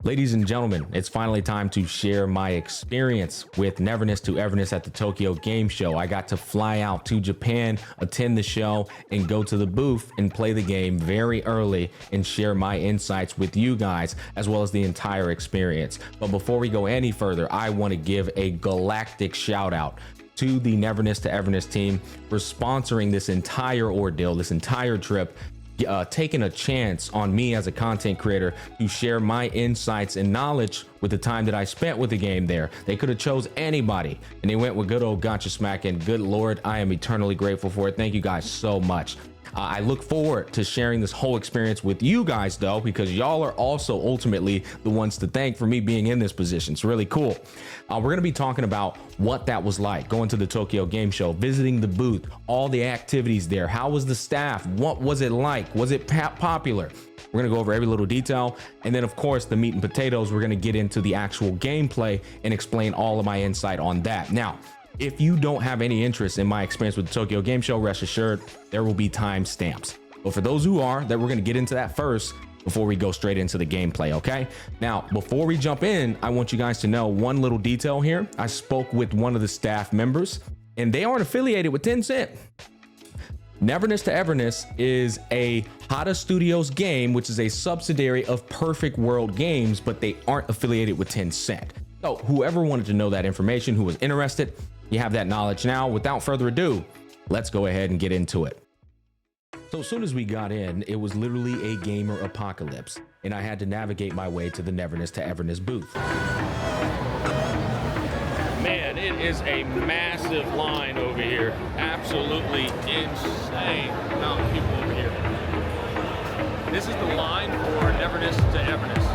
Ladies and gentlemen, it's finally time to share my experience with Neverness to Everness at the Tokyo Game Show. I got to fly out to Japan, attend the show, and go to the booth and play the game very early and share my insights with you guys, as well as the entire experience. But before we go any further, I want to give a galactic shout out to the Neverness to Everness team for sponsoring this entire ordeal, this entire trip, taking a chance on me as a content creator to share my insights and knowledge with the time that I spent with the game there. They could have chose anybody and they went with good old Gacha Smack, and good Lord, I am eternally grateful for it. Thank you guys so much. I look forward to sharing this whole experience with you guys though, because y'all are also ultimately the ones to thank for me being in this position. It's really cool. We're going to be talking about what that was like going to the Tokyo Game Show, visiting the booth, all the activities there. How was the staff? What was it like? Was it popular? We're going to go over every little detail. And then of course, the meat and potatoes, we're going to get into the actual gameplay and explain all of my insight on that. Now, if you don't have any interest in my experience with the Tokyo Game Show, rest assured there will be timestamps. But for those who are, that we're going to get into that first before we go straight into the gameplay, okay? Now, before we jump in, I want you guys to know one little detail here. I spoke with one of the staff members, and they aren't affiliated with Tencent. Neverness to Everness is a Hada Studios game, which is a subsidiary of Perfect World Games, but they aren't affiliated with Tencent. So whoever wanted to know that information, who was interested, you have that knowledge now. Without further ado, let's go ahead and get into it. So as soon as we got in, it was literally a gamer apocalypse, and I had to navigate my way to the Neverness to Everness booth. Man, it is a massive line over here. Absolutely insane amount of people over here. This is the line for Neverness to Everness.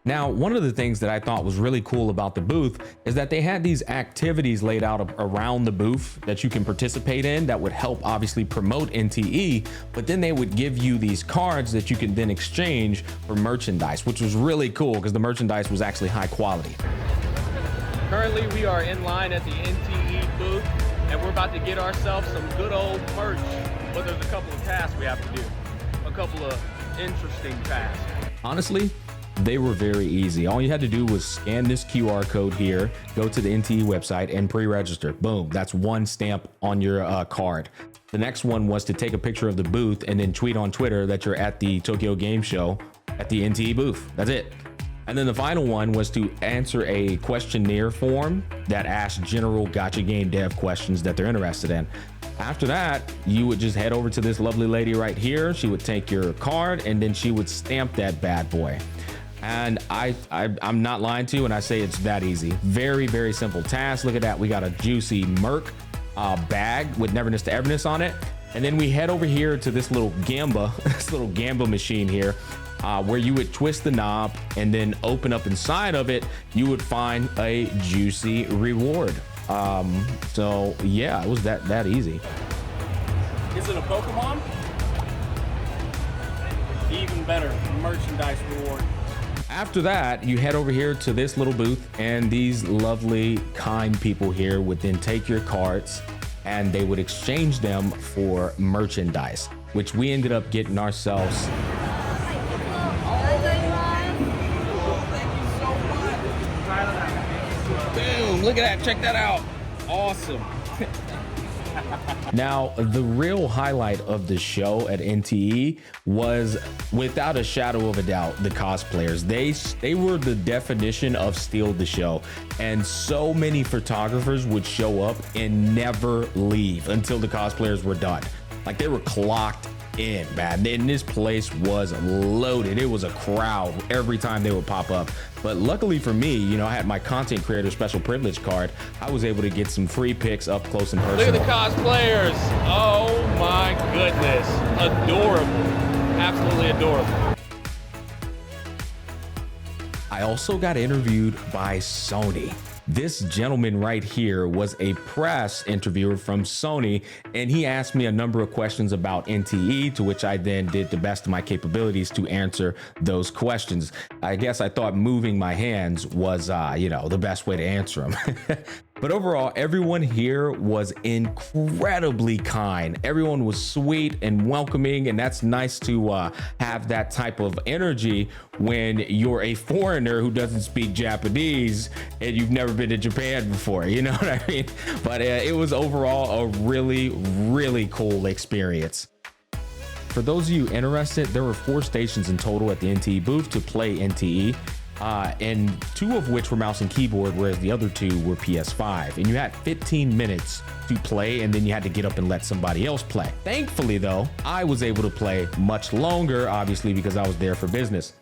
Now, one of the things that I thought was really cool about the booth is that they had these activities laid out around the booth that you can participate in that would help obviously promote NTE, but then they would give you these cards that you could then exchange for merchandise, which was really cool because the merchandise was actually high quality. Currently, we are in line at the NTE booth, and we're about to get ourselves some good old merch, but there's a couple of tasks we have to do, a couple of interesting tasks. Honestly, they were very easy. All you had to do was scan this QR code here, go to the NTE website and pre-register. Boom, that's one stamp on your card. The next one was to take a picture of the booth and then tweet on Twitter that you're at the Tokyo Game Show at the NTE booth. That's it. And then the final one was to answer a questionnaire form that asks general gacha game dev questions that they're interested in. After that, you would just head over to this lovely lady right here. She would take your card and then she would stamp that bad boy. And I'm not lying to you when I say it's that easy. Very, very simple task. Look at that. We got a juicy Merc bag with Neverness to Everness on it. And then we head over here to this little Gamba, this little Gamba machine here, where you would twist the knob and then open up inside of it, you would find a juicy reward. So yeah, it was that easy. Is it a Pokemon? Even better, merchandise reward. After that, you head over here to this little booth, and these lovely, kind people here would then take your cards and they would exchange them for merchandise, which we ended up getting ourselves. Boom, look at that, check that out. Awesome. Now, the real highlight of the show at NTE was, without a shadow of a doubt, the cosplayers. They were the definition of steal the show, and so many photographers would show up and never leave until the cosplayers were done. Like, they were clocked in, man. And this place was loaded. It was a crowd every time they would pop up. But luckily for me, you know, I had my content creator special privilege card. I was able to get some free pics up close and personal. Look at the cosplayers. Oh my goodness. Adorable. Absolutely adorable. I also got interviewed by Sony. This gentleman right here was a press interviewer from Sony, and he asked me a number of questions about NTE, to which I then did the best of my capabilities to answer those questions. I guess I thought moving my hands was, you know, the best way to answer them. But overall, everyone here was incredibly kind. Everyone was sweet and welcoming, and that's nice to have that type of energy when you're a foreigner who doesn't speak Japanese and you've never been to Japan before, you know what I mean? But it was overall a really, really cool experience. For those of you interested, there were 4 stations in total at the NTE booth to play NTE. And 2 of which were mouse and keyboard, whereas the other 2 were PS5. And you had 15 minutes to play, and then you had to get up and let somebody else play. Thankfully, though, I was able to play much longer, obviously, because I was there for business.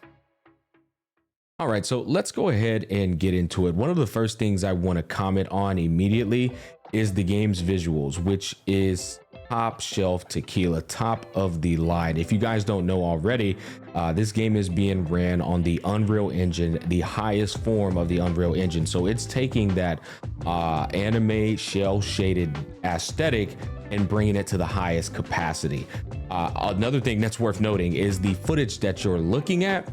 All right, so let's go ahead and get into it. One of the first things I want to comment on immediately is the game's visuals, which is top shelf tequila, top of the line. If you guys don't know already, this game is being ran on the Unreal Engine, the highest form of the Unreal Engine. So it's taking that anime shell shaded aesthetic and bringing it to the highest capacity. Another thing that's worth noting is the footage that you're looking at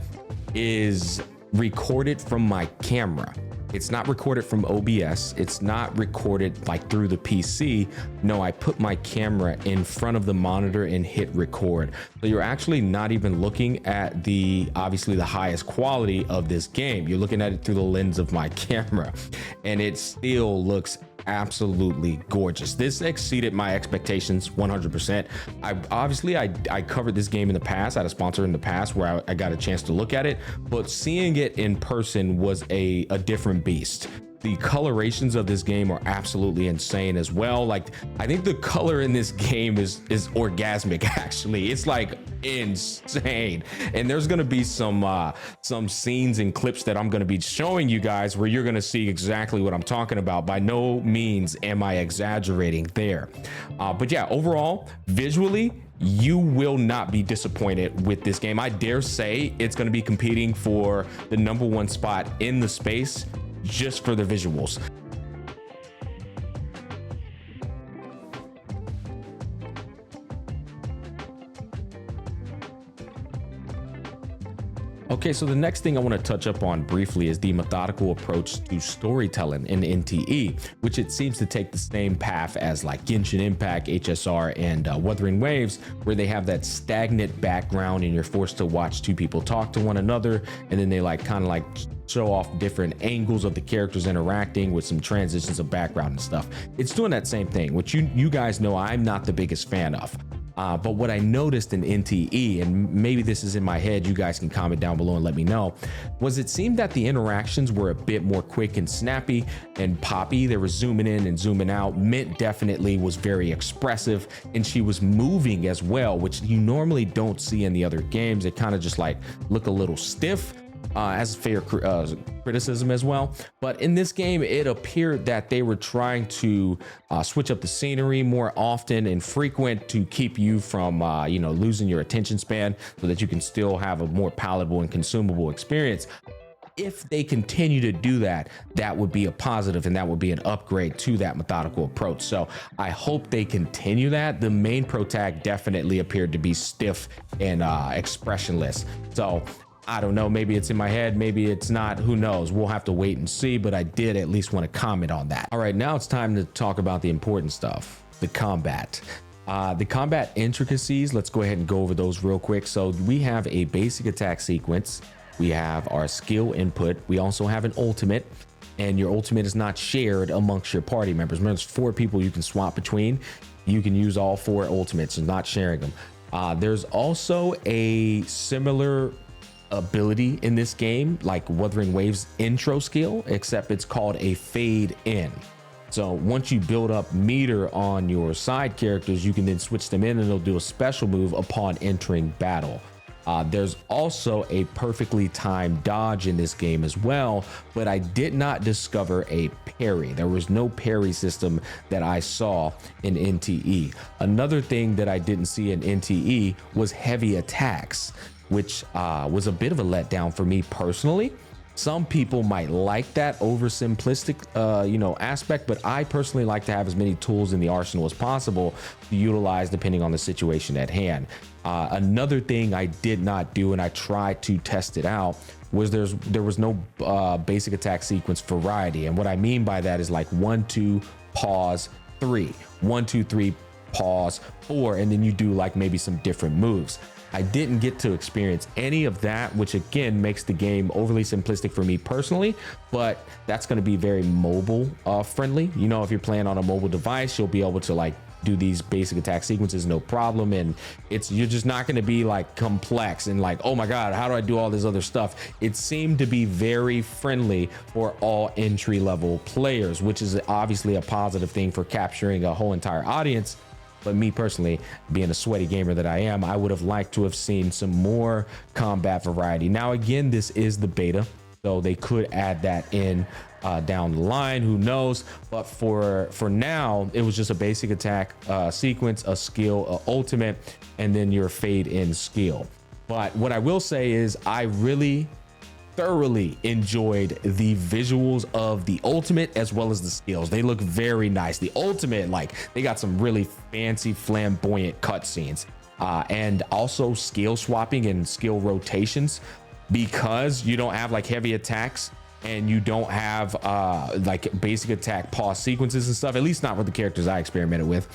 is recorded from my camera. It's not recorded from OBS. It's not recorded like through the PC. No, I put my camera in front of the monitor and hit record. So you're actually not even looking at obviously the highest quality of this game. You're looking at it through the lens of my camera, and it still looks absolutely gorgeous. This exceeded my expectations 100%. I covered this game in the past. I had a sponsor in the past where I got a chance to look at it, but seeing it in person was a different beast. The colorations of this game are absolutely insane as well. Like, I think the color in this game is orgasmic, actually. It's like insane. And there's gonna be some scenes and clips that I'm gonna be showing you guys where you're gonna see exactly what I'm talking about. By no means am I exaggerating there. But yeah, overall, visually, you will not be disappointed with this game. I dare say it's gonna be competing for the #1 spot in the space just for the visuals. Okay, so the next thing I want to touch up on briefly is the methodical approach to storytelling in NTE, which it seems to take the same path as like Genshin Impact, HSR, and Wuthering Waves, where they have that stagnant background and you're forced to watch 2 people talk to one another, and then they kind of show off different angles of the characters interacting with some transitions of background and stuff. It's doing that same thing, which you guys know I'm not the biggest fan of. But what I noticed in NTE, and maybe this is in my head, you guys can comment down below and let me know, was it seemed that the interactions were a bit more quick and snappy and poppy. They were zooming in and zooming out. Mint definitely was very expressive, and she was moving as well, which you normally don't see in the other games. It kind of just look a little stiff. As fair criticism as well. But in this game, it appeared that they were trying to switch up the scenery more often and frequent to keep you from losing your attention span, so that you can still have a more palatable and consumable experience. If they continue to do that, that would be a positive, and that would be an upgrade to that methodical approach. So I hope they continue that. The main protag definitely appeared to be stiff and expressionless. So I don't know, maybe it's in my head, maybe it's not, who knows? We'll have to wait and see, but I did at least want to comment on that. All right, now it's time to talk about the important stuff, the combat. The combat intricacies, let's go ahead and go over those real quick. So we have a basic attack sequence, we have our skill input, we also have an ultimate, and your ultimate is not shared amongst your party members. Remember, there's 4 people you can swap between. You can use all 4 ultimates and not sharing them. There's also a similar ability in this game like Wuthering Waves intro skill, except it's called a fade in. So once you build up meter on your side characters, you can then switch them in and they'll do a special move upon entering battle. There's also a perfectly timed dodge in this game as well, but I did not discover a parry. There was no parry system that I saw in NTE. Another thing that I didn't see in NTE was heavy attacks, which was a bit of a letdown for me personally. Some people might like that oversimplistic, aspect, but I personally like to have as many tools in the arsenal as possible to utilize depending on the situation at hand. Another thing I did not do, and I tried to test it out, was there was no basic attack sequence variety. And what I mean by that is like 1, 2, pause, 3, 1, 2, 3, pause, 4, and then you do like maybe some different moves. I didn't get to experience any of that, which again makes the game overly simplistic for me personally, but that's going to be very mobile friendly. You know, if you're playing on a mobile device, you'll be able to like do these basic attack sequences no problem, and you're just not going to be like complex and like, oh my god, how do I do all this other stuff. It seemed to be very friendly for all entry level players, which is obviously a positive thing for capturing a whole entire audience. But me personally, being a sweaty gamer that I am, I would have liked to have seen some more combat variety. Now again, this is the beta, so they could add that in down the line, who knows. But for now, it was just a basic attack sequence, a skill, a ultimate, and then your fade in skill. But what I will say is I really thoroughly enjoyed the visuals of the ultimate as well as the skills. They look very nice. The ultimate, like, they got some really fancy flamboyant cutscenes, and also skill swapping and skill rotations, because you don't have like heavy attacks and you don't have like basic attack pause sequences and stuff, at least not with the characters I experimented with.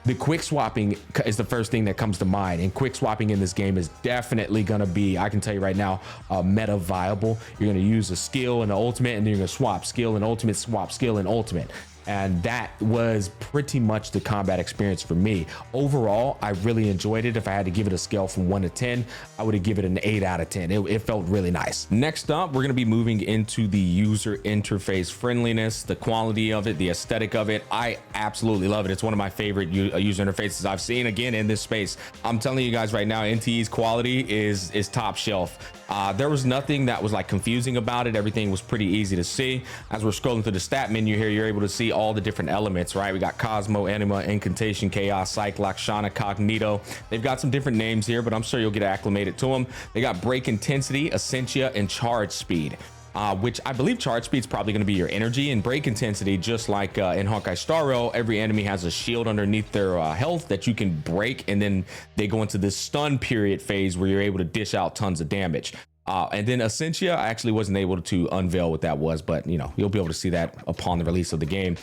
The quick swapping is the first thing that comes to mind, and quick swapping in this game is definitely going to be, I can tell you right now, meta viable. You're going to use a skill and an ultimate, and then you're going to swap skill and ultimate, swap skill and ultimate. And that was pretty much the combat experience for me. Overall, I really enjoyed it. If I had to give it a scale from 1 to 10, I would have given it an 8 out of 10. It felt really nice. Next up, we're going to be moving into the user interface friendliness, the quality of it, the aesthetic of it. I absolutely love it. It's one of my favorite user interfaces I've seen, again, in this space. I'm telling you guys right now, NTE's quality is top shelf. There was nothing that was like confusing about it. Everything was pretty easy to see. As we're scrolling through the stat menu here, you're able to see all the different elements, right? We got Cosmo, Anima, Incantation, Chaos, Cyclops, Shana, Cognito. They've got some different names here, but I'm sure you'll get acclimated to them. They got Break Intensity, Essentia, and Charge Speed. Which I believe charge speed is probably going to be your energy, and break intensity, just like in Honkai Star Rail, every enemy has a shield underneath their health that you can break, and then they go into this stun period phase where you're able to dish out tons of damage. And then Essentia, I actually wasn't able to unveil what that was, but you know, you'll be able to see that upon the release of the game.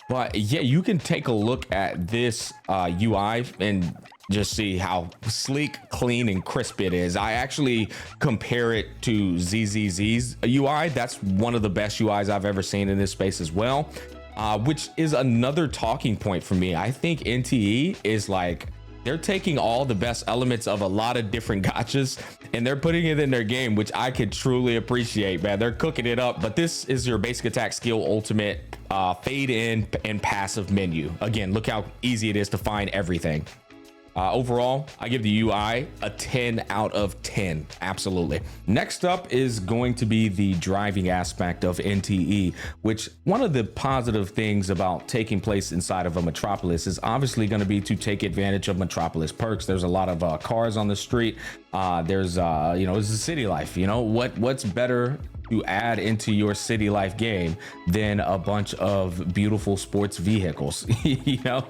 But yeah, you can take a look at this UI and just see how sleek, clean, and crisp it is. I actually compare it to ZZZ's UI. That's one of the best UIs I've ever seen in this space as well, which is another talking point for me. I think NTE is like, they're taking all the best elements of a lot of different gachas and they're putting it in their game, which I could truly appreciate, man. They're cooking it up. But this is your basic attack, skill, ultimate, fade in, and passive menu. Again, look how easy it is to find everything. Overall, I give the UI a 10 out of 10. Absolutely. Next up is going to be the driving aspect of NTE, which one of the positive things about taking place inside of a metropolis is obviously going to be to take advantage of metropolis perks. There's a lot of cars on the street. There's you know, it's a city life. You know, what's better to add into your city life game than a bunch of beautiful sports vehicles? You know,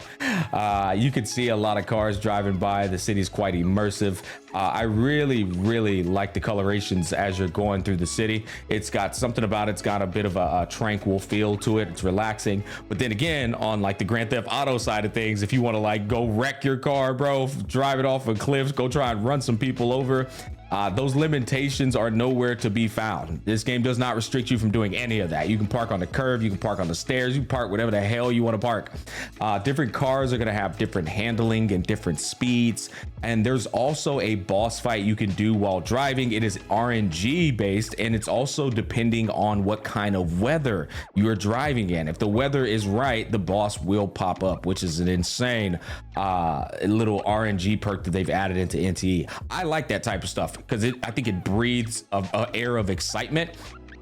you could see a lot of cars driving by. The city's quite immersive. I really like the colorations as you're going through the city. It's got something about it. It's got a bit of a tranquil feel to it. It's relaxing. But then again, on like the Grand Theft Auto side of things, if you want to like go wreck your car, bro, drive it off of cliffs, go try and run some people over, those limitations are nowhere to be found. This game does not restrict you from doing any of that. You can park on the curb, you can park on the stairs, you can park whatever the hell you want to park. Different cars are going to have different handling and different speeds. And there's also a boss fight you can do while driving. It is RNG based, and it's also depending on what kind of weather you're driving in. If the weather is right, the boss will pop up, which is an insane little RNG perk that they've added into NTE. I like that type of stuff because I think it breathes an air of excitement,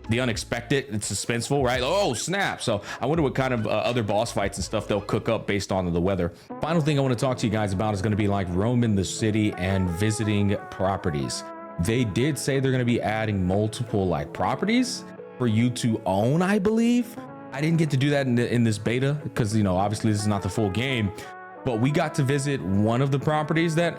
the unexpected. It's suspenseful, right? Oh snap. So I wonder what kind of other boss fights and stuff they'll cook up based on the weather. Final thing I want to talk to you guys about is going to be like roaming the city and visiting properties. They did say they're going to be adding multiple like properties for you to own, I believe. I didn't get to do that in this beta because, you know, obviously this is not the full game. but we got to visit one of the properties that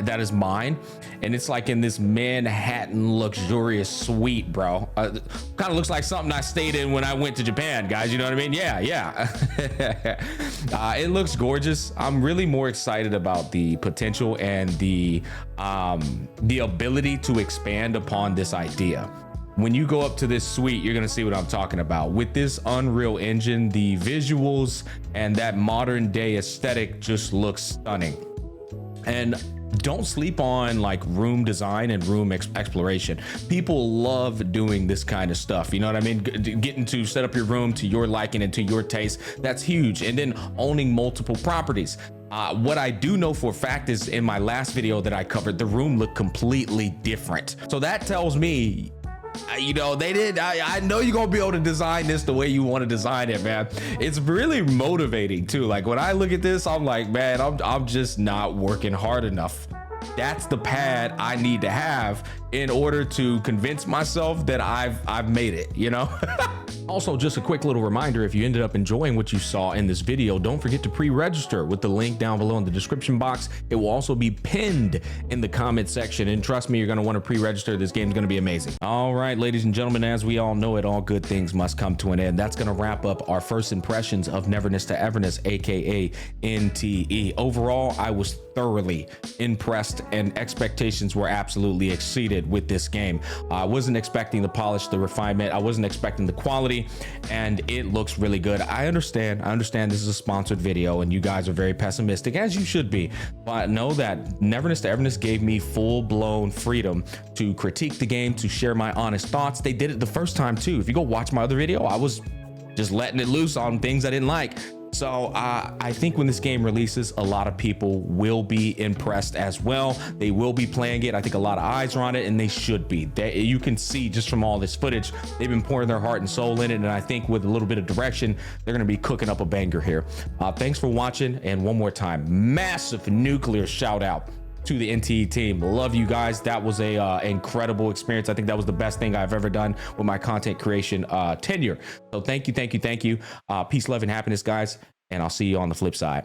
that is mine, and it's like in this Manhattan luxurious suite, bro. Kind of looks like something I stayed in when I went to Japan, guys. You know what I mean? Yeah. It looks gorgeous. I'm really more excited about the potential and the ability to expand upon this idea. When you go up to this suite, you're gonna see what I'm talking about. With this Unreal Engine, the visuals and that modern day aesthetic just looks stunning. And don't sleep on like room design and room exploration. People love doing this kind of stuff. You know what I mean? Getting to set up your room to your liking and to your taste. That's huge. And then owning multiple properties. What I do know for a fact is in my last video that I covered, the room looked completely different. So that tells me, you know, I know you're gonna be able to design this the way you want to design it, man. It's really motivating too. Like when I look at this, I'm like, man, I'm just not working hard enough. That's the pad I need to have in order to convince myself that I've made it, you know? Also, just a quick little reminder, if you ended up enjoying what you saw in this video, don't forget to pre-register with the link down below in the description box. It will also be pinned in the comment section, and trust me, you're going to want to pre-register. This game's going to be amazing. All right, ladies and gentlemen, as we all know it, all good things must come to an end. That's going to wrap up our first impressions of Neverness to Everness, aka NTE. Overall, I was thoroughly impressed and expectations were absolutely exceeded with this game. I wasn't expecting the polish, the refinement. I wasn't expecting the quality, and it looks really good. I understand this is a sponsored video and you guys are very pessimistic, as you should be, but know that Neverness to Everness gave me full-blown freedom to critique the game, to share my honest thoughts. They did it the first time too. If you go watch my other video, I was just letting it loose on things I didn't like. So I think when this game releases, a lot of people will be impressed as well. They will be playing it. I think a lot of eyes are on it, and they should be. You can see just from all this footage, they've been pouring their heart and soul in it, and I think with a little bit of direction, they're gonna be cooking up a banger here. Thanks for watching, and one more time, massive nuclear shout out to the NTE team. Love you guys. That was a incredible experience. I think that was the best thing I've ever done with my content creation tenure. So thank you. Peace, love, and happiness, guys. And I'll see you on the flip side.